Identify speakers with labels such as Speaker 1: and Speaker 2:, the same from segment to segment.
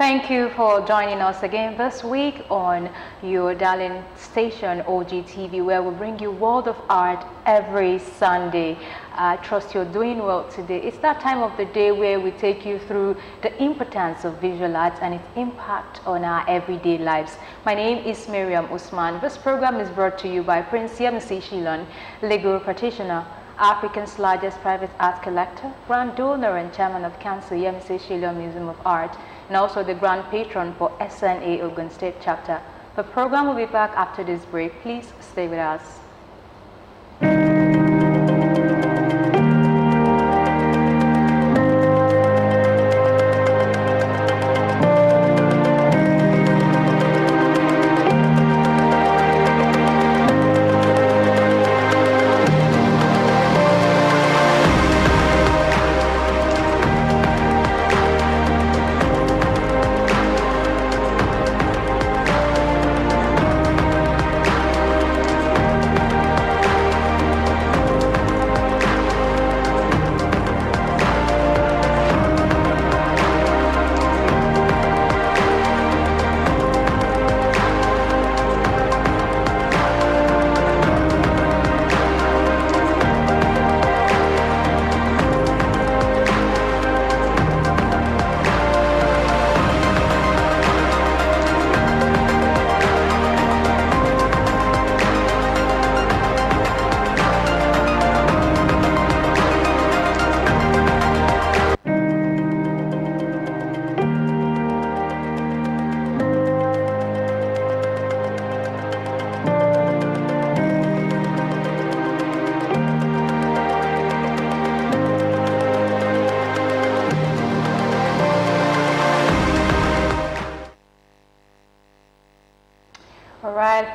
Speaker 1: Thank you for joining us again this week on your darling station OGTV, where we bring you World of Art every Sunday. I trust you're doing well today. It's that time of the day where we take you through the importance of visual arts and its impact on our everyday lives. My name is Miriam Usman. This program is brought to you by Prince Yemisi Shillong, legal practitioner, Africa's largest private art collector, grand donor and chairman of Council Yemisi Shillong Museum of Art, and also the grand patron for SNA Ogun State Chapter. The program will be back after this break. Please stay with us.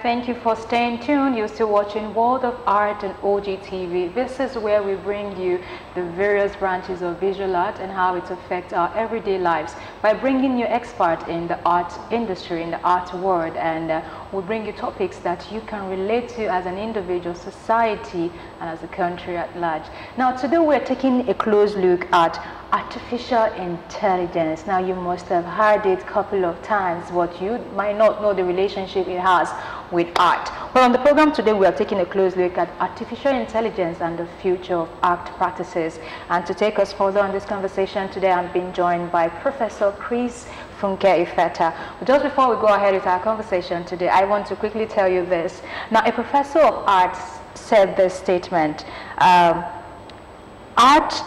Speaker 1: Thank you for staying tuned. You're still watching World of Art and OGTV. This is where we bring you the various branches of visual art and how it affects our everyday lives by bringing you experts in the art industry, in the art world, and we bring you topics that you can relate to as an individual, society, and as a country at large. Now, today we're taking a close look at artificial intelligence. Now, you must have heard it a couple of times, but you might not know the relationship it has with art. Well, on the program today, we are taking a close look at artificial intelligence and the future of art practices. And to take us further on this conversation today, I'm being joined by Professor Chris Funke Ifeta. But just before we go ahead with our conversation today, I want to quickly tell you this. Now, a professor of arts said this statement: art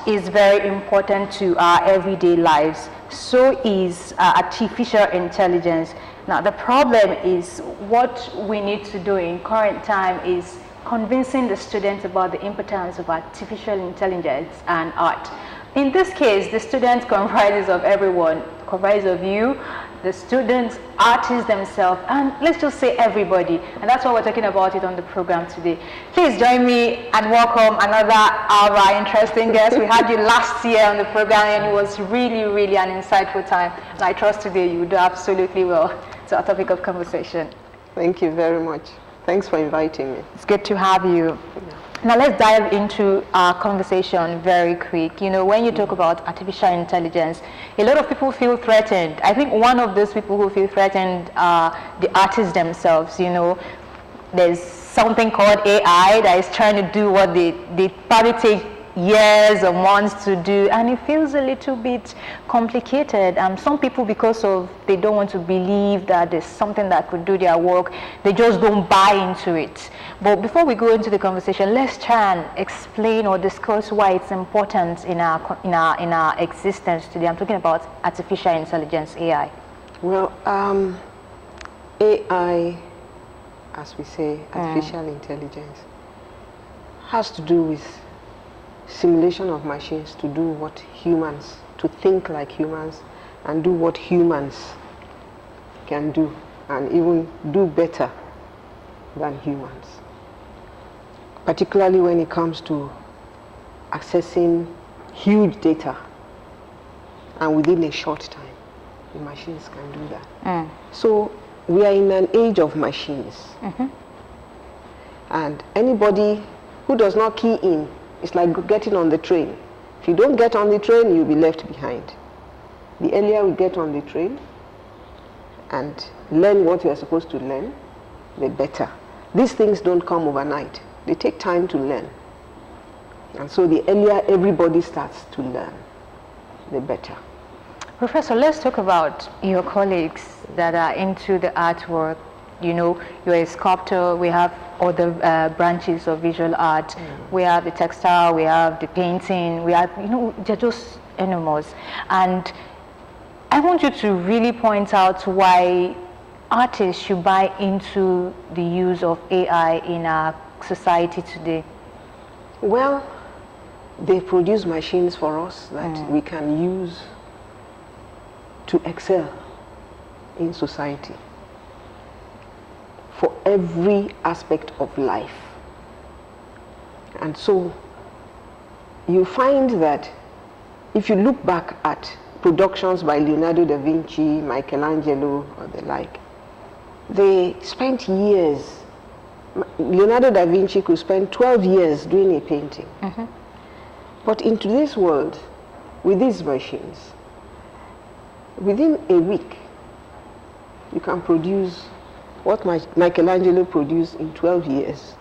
Speaker 1: is very important to our everyday lives. So is artificial intelligence. Now, the problem is what we need to do in current time is convincing the students about the importance of artificial intelligence and art. In this case, the students comprises of everyone, comprises of you, the students, artists themselves, and let's just say everybody. And that's why we're talking about it on the program today. Please join me and welcome another of our interesting guests. We had you last year on the program and it was really an insightful time. And I trust today you will do absolutely well to our topic of conversation.
Speaker 2: Thank you very much. Thanks for inviting me.
Speaker 1: It's good to have you. Now let's dive into our conversation very quick. You know, when you talk about artificial intelligence, a lot of people feel threatened. I think one of those people who feel threatened are the artists themselves. You know, there's something called AI that is trying to do what they probably take years or months to do, and it feels a little bit complicated. Some people, because of they don't want to believe that there's something that could do their work, they just don't buy into it. But before we go into the conversation, let's try and explain or discuss why it's important in our existence today. I'm talking about artificial intelligence, AI.
Speaker 2: Well, AI, as we say, artificial intelligence, has to do with simulation of machines to do what humans, to think like humans and do what humans can do, and even do better than humans. Particularly when it comes to accessing huge data, and within a short time, the machines can do that. So we are in an age of machines. And anybody who does not key in, it's like getting on the train. If you don't get on the train, you'll be left behind. The earlier we get on the train, and learn what you are supposed to learn, the better. These things don't come overnight. They take time to learn. And so the earlier everybody starts to learn, the better.
Speaker 1: Professor, let's talk about your colleagues that are into the artwork. You know, you're a sculptor, we have other branches of visual art. We have the textile, we have the painting, we have, you know, they're just enormous. And I want you to really point out why artists should buy into the use of AI in our society today.
Speaker 2: Well, they produce machines for us that we can use to excel in society for every aspect of life. And so you find that if you look back at productions by Leonardo da Vinci, Michelangelo, or the like, they spent years. Leonardo da Vinci could spend 12 years doing a painting. But in today's world, with these machines, within a week, you can produce what Michelangelo produced in 12 years,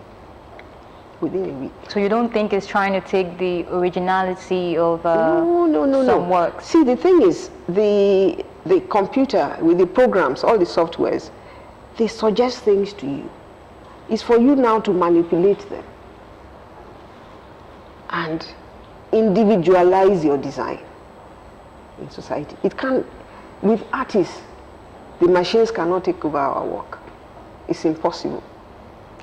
Speaker 2: within a week.
Speaker 1: So you don't think it's trying to take the originality of some works?
Speaker 2: See, the thing is, the computer, with the programs, all the softwares, they suggest things to you. It's for you now to manipulate them and individualize your design in society. It can't, with artists, the machines cannot take over our work. It's impossible.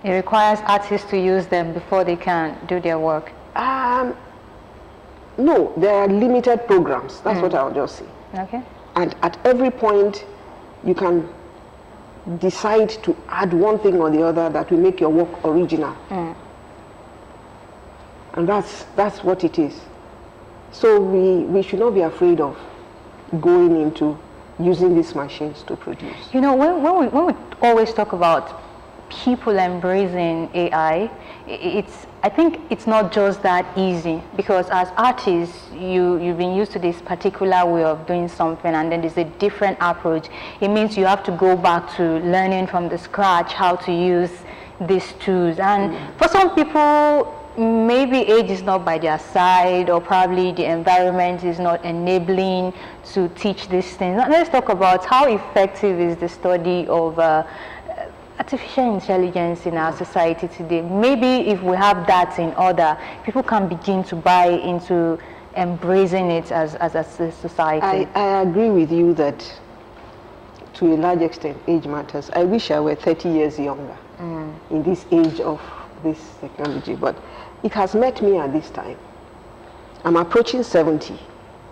Speaker 1: It requires artists to use them before they can do their work.
Speaker 2: No, there are limited programs. That's what I'll just say.
Speaker 1: Okay.
Speaker 2: And at every point, you can decide to add one thing or the other that will make your work original. And that's what it is. So we should not be afraid of going into using these machines to produce.
Speaker 1: You know, when we always talk about people embracing AI, I think it's not just that easy, because as artists, you've been used to this particular way of doing something, and then there's a different approach. It means you have to go back to learning from the scratch how to use these tools. And for some people, maybe age is not by their side, or probably the environment is not enabling to teach these things. Now, let's talk about how effective is the study of artificial intelligence in our society today. Maybe if we have that in order, people can begin to buy into embracing it as a society.
Speaker 2: I agree with you that to a large extent age matters. I wish I were 30 years younger in this age of this technology, but it has met me at this time. I'm approaching 70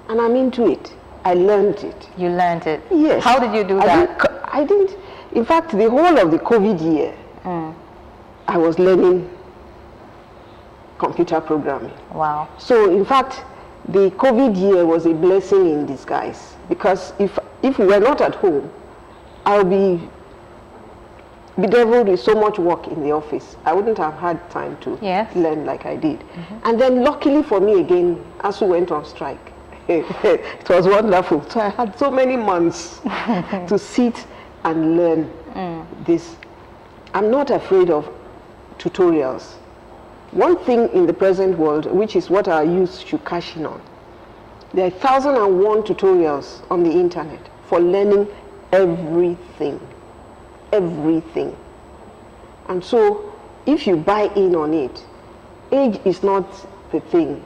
Speaker 2: and I'm into it. I learned it.
Speaker 1: You learned it?
Speaker 2: Yes.
Speaker 1: How did you do that?
Speaker 2: I didn't. In fact, the whole of the COVID year, I was learning computer programming.
Speaker 1: Wow.
Speaker 2: So in fact, the COVID year was a blessing in disguise, because if we were not at home, I'll be bedeviled with so much work in the office. I wouldn't have had time to learn like I did. And then luckily for me again, ASUU went on strike. It was wonderful. So I had so many months to sit and learn this. I'm not afraid of tutorials. One thing in the present world, which is what our youth should cash in on, there are 1,001 tutorials on the internet for learning everything. Everything. And so if you buy in on it, age is not the thing.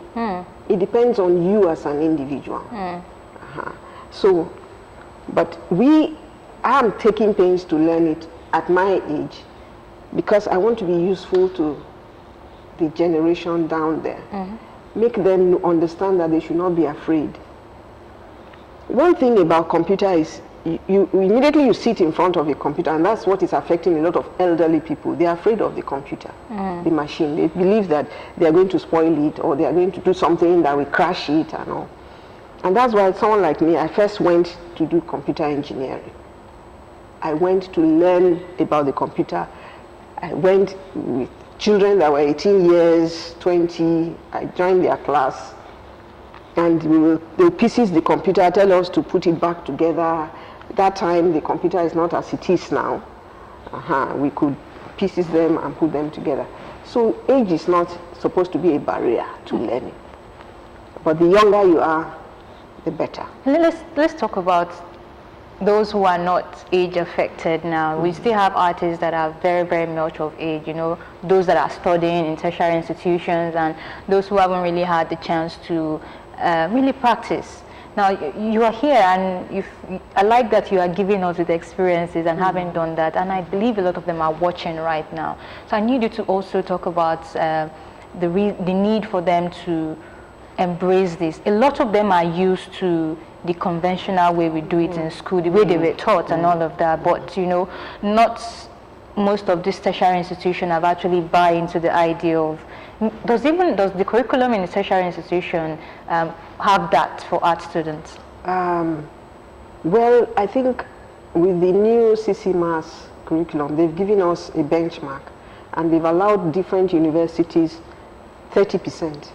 Speaker 2: It depends on you as an individual. So, but I am taking pains to learn it at my age, because I want to be useful to the generation down there. Make them understand that they should not be afraid. One thing about computer is you immediately you sit in front of a computer, and that's what is affecting a lot of elderly people. They are afraid of the computer, the machine. They believe that they are going to spoil it, or they are going to do something that will crash it and all. And that's why someone like me, I first went to do computer engineering. I went to learn about the computer. I went with children that were 18 years, 20. I joined their class, and they will pieces the computer, tell us to put it back together, that time the computer is not as it is now. We could pieces them and put them together. So age is not supposed to be a barrier to learning. But the younger you are, the better.
Speaker 1: Let's talk about those who are not age affected now. We still have artists that are very, very much of age, you know, those that are studying in tertiary institutions and those who haven't really had the chance to really practice. Now, you are here, and I like that you are giving us the experiences and having done that, and I believe a lot of them are watching right now. So I need you to also talk about the need for them to embrace this. A lot of them are used to the conventional way we do it in school, the way they were taught and all of that, but you know, not most of these tertiary institutions have actually buy into the idea of, does the curriculum in the tertiary institution have that for art students?
Speaker 2: Well, I think with the new CCMAS curriculum, they've given us a benchmark, and they've allowed different universities 30%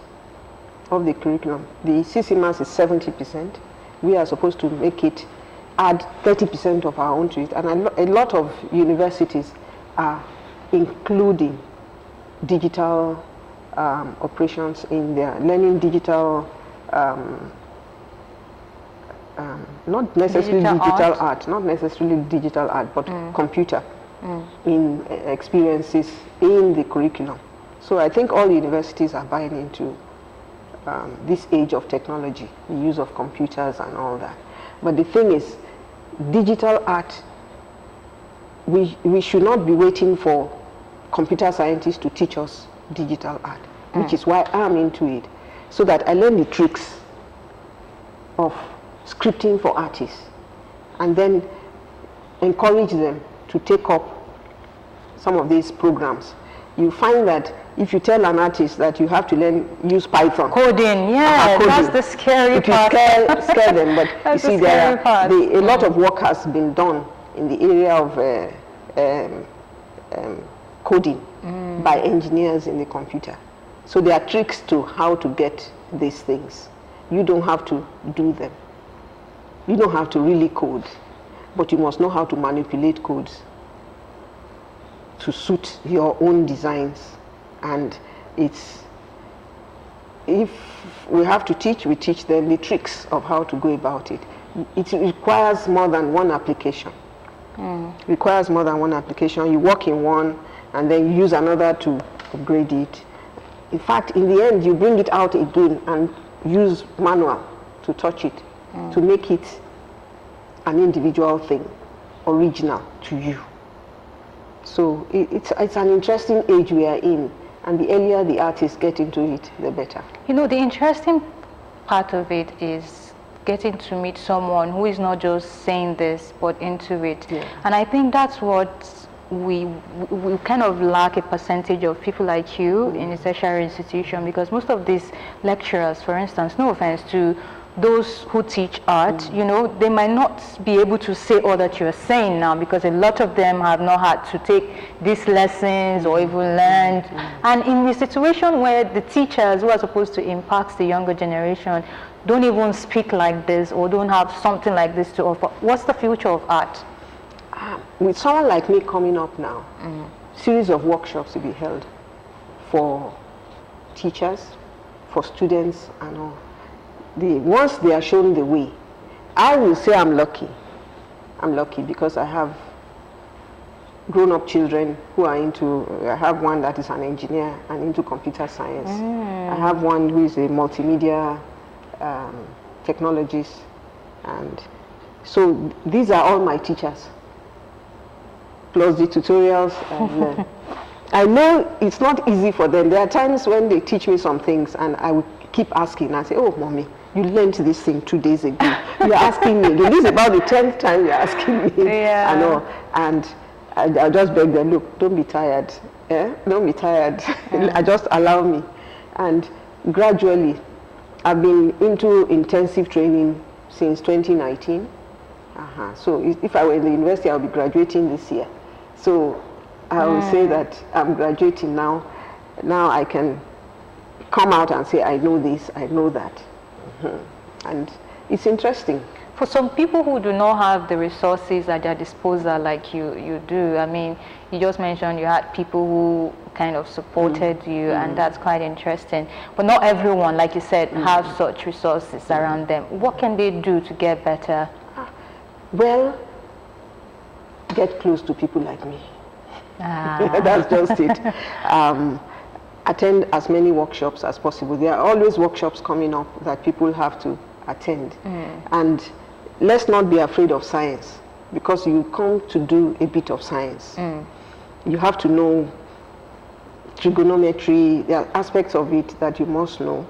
Speaker 2: of the curriculum. The CCMAS is 70%. We are supposed to make it, add 30% of our own to it, and a lot of universities are including digital operations in their learning, digital, not necessarily digital art, but computer in experiences in the curriculum. So I think all universities are buying into this age of technology, the use of computers and all that. But the thing is, digital art, we should not be waiting for computer scientists to teach us digital art, which is why I'm into it, so that I learn the tricks of scripting for artists and then encourage them to take up some of these programs. You find that if you tell an artist that you have to use Python.
Speaker 1: Coding, yeah, coding, that's the scary part.
Speaker 2: It will scare them, but you see, a lot of work has been done in the area of coding by engineers in the computer. So there are tricks to how to get these things. You don't have to do them. You don't have to really code, but you must know how to manipulate codes to suit your own designs. And if we have to teach, we teach them the tricks of how to go about it. It requires more than one application. Requires more than one application. You work in one and then you use another to upgrade it. In fact, in the end, you bring it out again and use manual to touch it, to make it an individual thing, original to you. So it's an interesting age we are in, and the earlier the artists get into it, the better.
Speaker 1: You know, the interesting part of it is getting to meet someone who is not just saying this, but into it. Yeah. And I think that's what we kind of lack, a percentage of people like you in a tertiary institution, because most of these lecturers, for instance, no offense to those who teach art, you know, they might not be able to say all that you're saying now, because a lot of them have not had to take these lessons or even learned. And in the situation where the teachers who are supposed to impact the younger generation don't even speak like this or don't have something like this to offer, what's the future of art?
Speaker 2: With someone like me coming up now, series of workshops will be held for teachers, for students and all. Once they are shown the way, I will say I'm lucky. I'm lucky because I have grown-up children who are I have one that is an engineer and into computer science. I have one who is a multimedia technologist. And so these are all my teachers, plus the tutorials I learn. I know it's not easy for them. There are times when they teach me some things and I will keep asking. I say, oh, mommy, you learned this thing 2 days ago. You're asking me. This is about the 10th time you're asking me.
Speaker 1: Yeah.
Speaker 2: I know. And I'll just beg them, look, don't be tired. Don't be tired. Just allow me. And gradually, I've been into intensive training since 2019. So if I were in the university, I'll be graduating this year. So I will say that I'm graduating now. Now I can come out and say, I know this, I know that. And it's interesting.
Speaker 1: for some people who do not have the resources at their disposal like you do, I mean, you just mentioned you had people who kind of supported you, and that's quite interesting. But not everyone, like you said, have such resources around them. What can they do to get better?
Speaker 2: Well, get close to people like me. That's just it. Attend as many workshops as possible. There are always workshops coming up that people have to attend. And let's not be afraid of science, because you come to do a bit of science. You have to know trigonometry. There are aspects of it that you must know.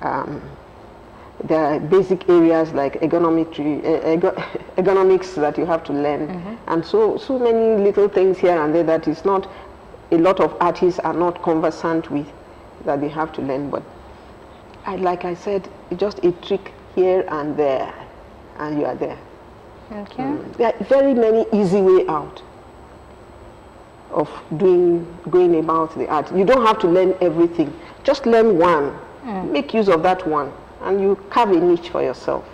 Speaker 2: There are basic areas like economics that you have to learn, and so many little things here and there that is not a lot of artists are not conversant with, that they have to learn. But like I said, just a trick here and there, and you are there.
Speaker 1: Okay.
Speaker 2: There are very many easy way out of going about the art. You don't have to learn everything. Just learn one. Make use of that one, and you carve a niche for yourself.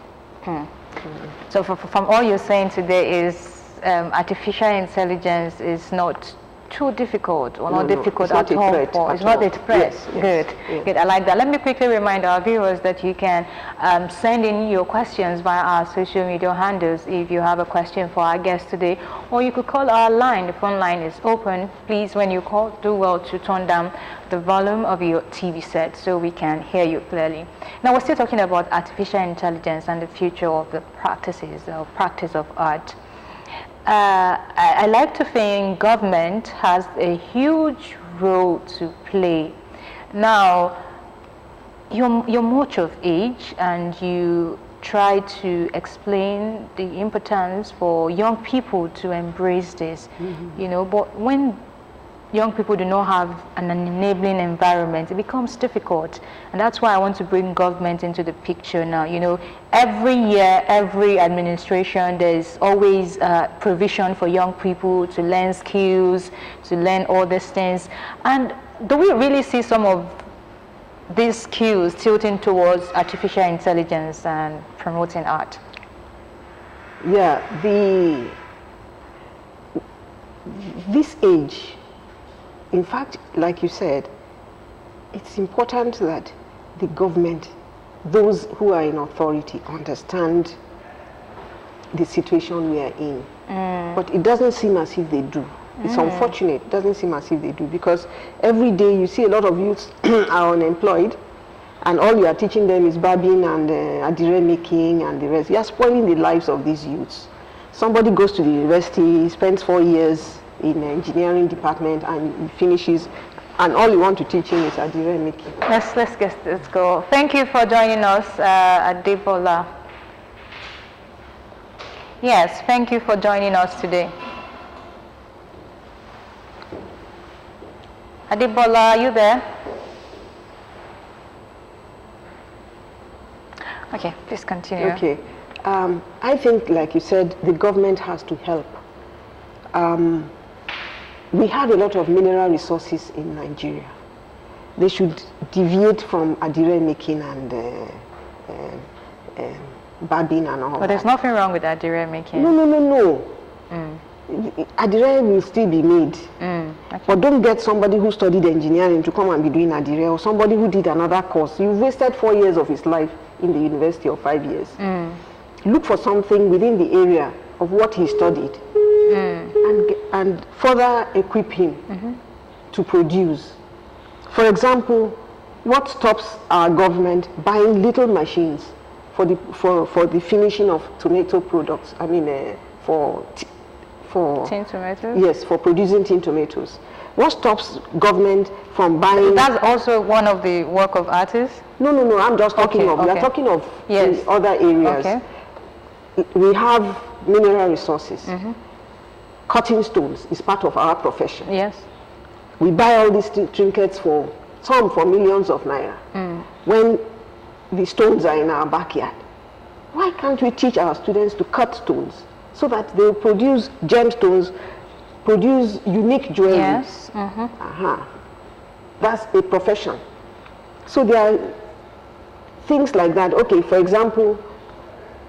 Speaker 1: So from all you're saying today is artificial intelligence is not too difficult, or not difficult at all. It's not a threat. Good. Good. I like that. Let me quickly remind our viewers that you can send in your questions via our social media handles if you have a question for our guest today, or you could call our line. The phone line is open. Please, when you call, do well to turn down the volume of your TV set so we can hear you clearly. Now, we're still talking about artificial intelligence and the future of the practice of art. I like to think government has a huge role to play. Now, you're much of age, and you try to explain the importance for young people to embrace this, you know, but when young people do not have an enabling environment, it becomes difficult. And that's why I want to bring government into the picture now. You know, every year, every administration, there's always provision for young people to learn skills, to learn all these things. And do we really see some of these skills tilting towards artificial intelligence and promoting art?
Speaker 2: Yeah, this age, in fact, like you said, it's important that the government, those who are in authority, understand the situation we are in. But it doesn't seem as if they do. It's unfortunate. It doesn't seem as if they do, because every day you see a lot of youths are unemployed, and all you are teaching them is barbing and adire making and the rest. You are spoiling the lives of these youths. Somebody goes to the university, spends 4 years in the engineering department, and he finishes, and all you want to teach him is adire making.
Speaker 1: Let's go. Thank you for joining us, Adebola. Yes, thank you for joining us today. Adebola, are you there? Okay, please continue.
Speaker 2: Okay. I think, like you said, the government has to help. We have a lot of mineral resources in Nigeria. They should deviate from adire making and barbing and all that.
Speaker 1: But there's nothing wrong with adire making.
Speaker 2: No. Adire will still be made.
Speaker 1: Okay.
Speaker 2: But don't get somebody who studied engineering to come and be doing adire, or somebody who did another course. You've wasted 4 years of his life in the university, or 5 years. Look for something within the area of what he studied, and further equip him to produce. For example, what stops our government buying little machines for the finishing of tomato products? I mean, for
Speaker 1: tin tomatoes?
Speaker 2: Yes, for producing tin tomatoes. What stops government from buying?
Speaker 1: That's also one of the work of artists?
Speaker 2: No, I'm just talking of, we are talking of other areas.
Speaker 1: Okay.
Speaker 2: We have mineral resources. Cutting stones is part of our profession.
Speaker 1: Yes.
Speaker 2: We buy all these trinkets for millions of naira. When the stones are in our backyard, why can't we teach our students to cut stones so that they produce gemstones, produce unique jewelry?
Speaker 1: Yes.
Speaker 2: That's a profession. So there are things like that. Okay, for example,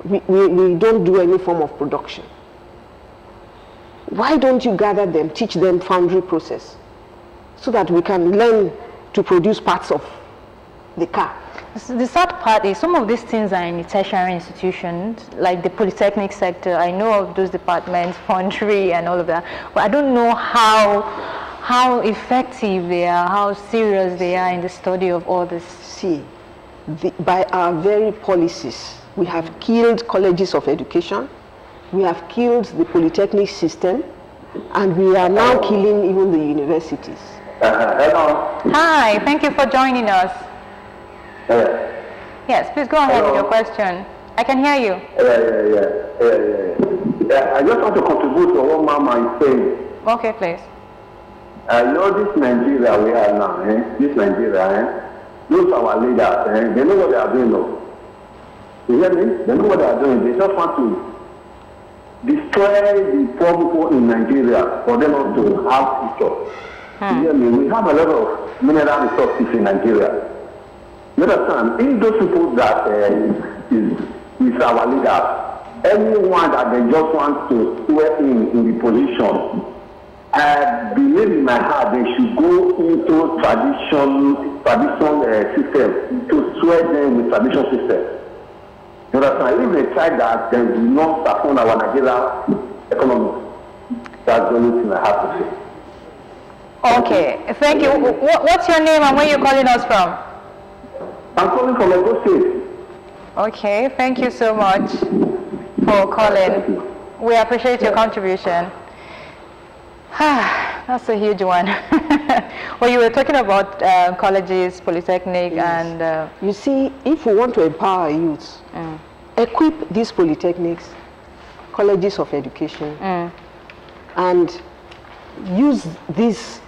Speaker 2: we don't do any form of production. Why don't you gather them, teach them foundry process, so that we can learn to produce parts of the car?
Speaker 1: The sad part is some of these things are in the tertiary institutions, like the polytechnic sector. I know of those departments, foundry and all of that, but I don't know how effective they are, how serious they are in the study of all this.
Speaker 2: See, by our very policies, we have killed colleges of education, we have killed the polytechnic system, and we are now killing even the universities.
Speaker 3: Hello.
Speaker 1: Hi, thank you for joining us. Yes, please go ahead with your question. I can hear you.
Speaker 3: I just want to contribute to what Mama is saying.
Speaker 1: Okay, please.
Speaker 3: You know, this Nigeria we are now, this Nigeria, those are our leaders, they know what they are doing now. You hear me? They know what they are doing. They just want to destroy the poor people in Nigeria for them not to have future. You hear me? We have a lot of mineral resources in Nigeria. You understand? If those people that is our leaders, anyone that they just want to swear in the position, I believe in my heart they should go into tradition system, to swear them with tradition system. You understand? If they try that, then we will not support our Nigerian economy. That's the only thing I have to say.
Speaker 1: Okay, thank you. What's your name and where are you calling us from?
Speaker 3: I'm calling from Lagos State.
Speaker 1: Okay, thank you so much for calling. We appreciate your contribution. That's a huge one. Well, you were talking about colleges, polytechnic, yes. And...
Speaker 2: You see, if we want to empower youths, equip these polytechnics, colleges of education, and use these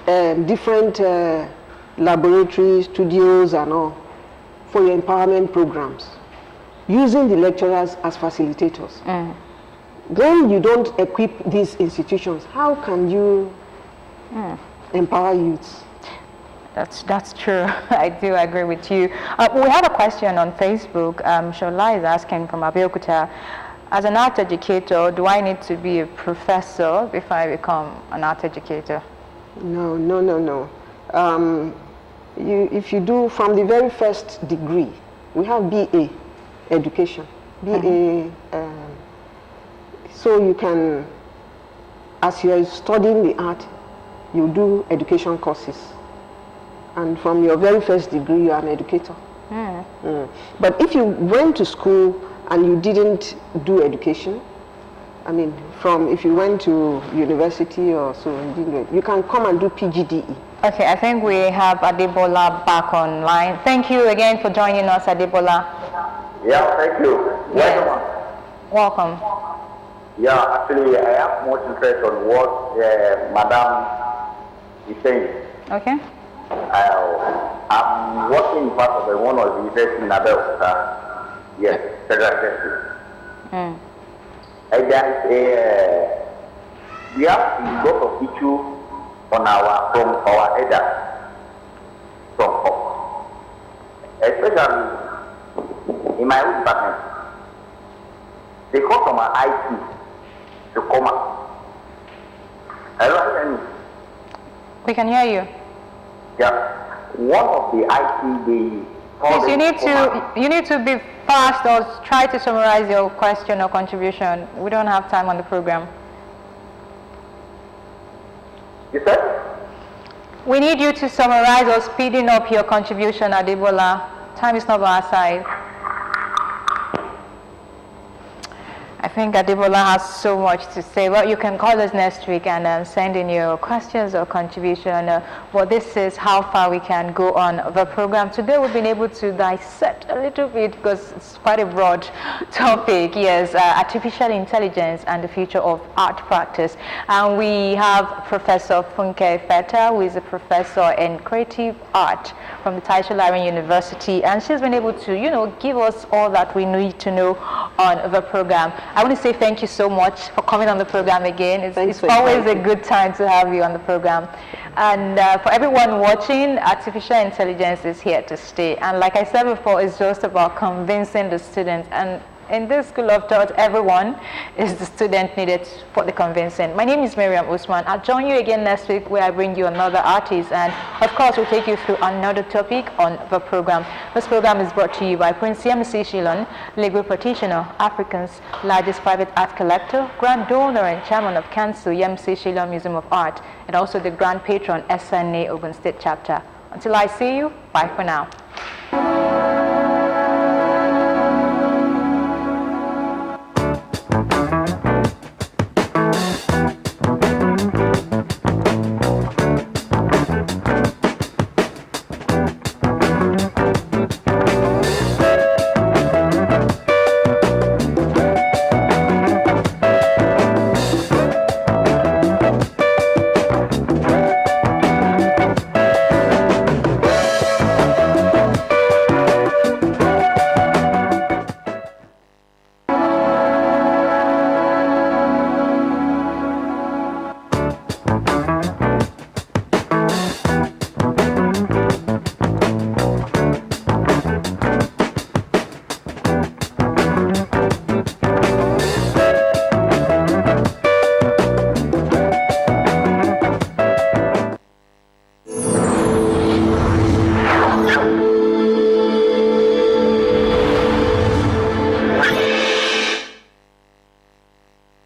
Speaker 2: different laboratories, studios and all for your empowerment programs, using the lecturers as facilitators. When you don't equip these institutions, how can you empower youths?
Speaker 1: That's true. I do agree with you. We have a question on Facebook. Shola is asking from Abeokuta, as an art educator, do I need to be a professor before I become an art educator?
Speaker 2: No. If you do from the very first degree, we have BA education, BA. So you can, as you are studying the art, you do education courses, and from your very first degree, you are an educator. But if you went to school and you didn't do education, I mean, if you went to university or so, you can come and do PGDE.
Speaker 1: Okay, I think we have Adebola back online. Thank you again for joining us, Adebola.
Speaker 3: Yeah, thank you.
Speaker 1: Yes. Welcome.
Speaker 3: Yeah, actually, I have much interest on what Madam is saying.
Speaker 1: Okay.
Speaker 3: I'm working part of one of the universities in Abeokuta. Yes, federal university. And we have a lot of issues from our elders, especially in my own department. They come from our IT to come up. Hello?
Speaker 1: We can hear you.
Speaker 3: Yeah. One of the IT,
Speaker 1: please, you need to be fast or try to summarize your question or contribution. We don't have time on the program.
Speaker 3: You said?
Speaker 1: We need you to summarize or speeding up your contribution, Adebola. Time is not on our side. I think Adebola has so much to say. Well, you can call us next week and send in your questions or contribution. Well, this is how far we can go on the program. Today we've been able to dissect a little bit because it's quite a broad topic. Yes, artificial intelligence and the future of art practice. And we have Professor Funke Feta, who is a professor in creative art from the Taicho Larin University. And she's been able to, give us all that we need to know on the program. I want to say thank you so much for coming on the program again. It's always a good time to have you on the program. And for everyone watching, artificial intelligence is here to stay. And like I said before, it's just about convincing the students. And In this school of thought, everyone is the student needed for the convincing. My name is Miriam Usman. I'll join you again next week where I bring you another artist, and of course we'll take you through another topic on the program. This program is brought to you by Prince Yemisi Shillong, legal practitioner, Africa's largest private art collector, grand donor and chairman of Council Yemisi Shillong Museum of Art, and also the grand patron SNA Ogun State Chapter. Until I see you, bye for now.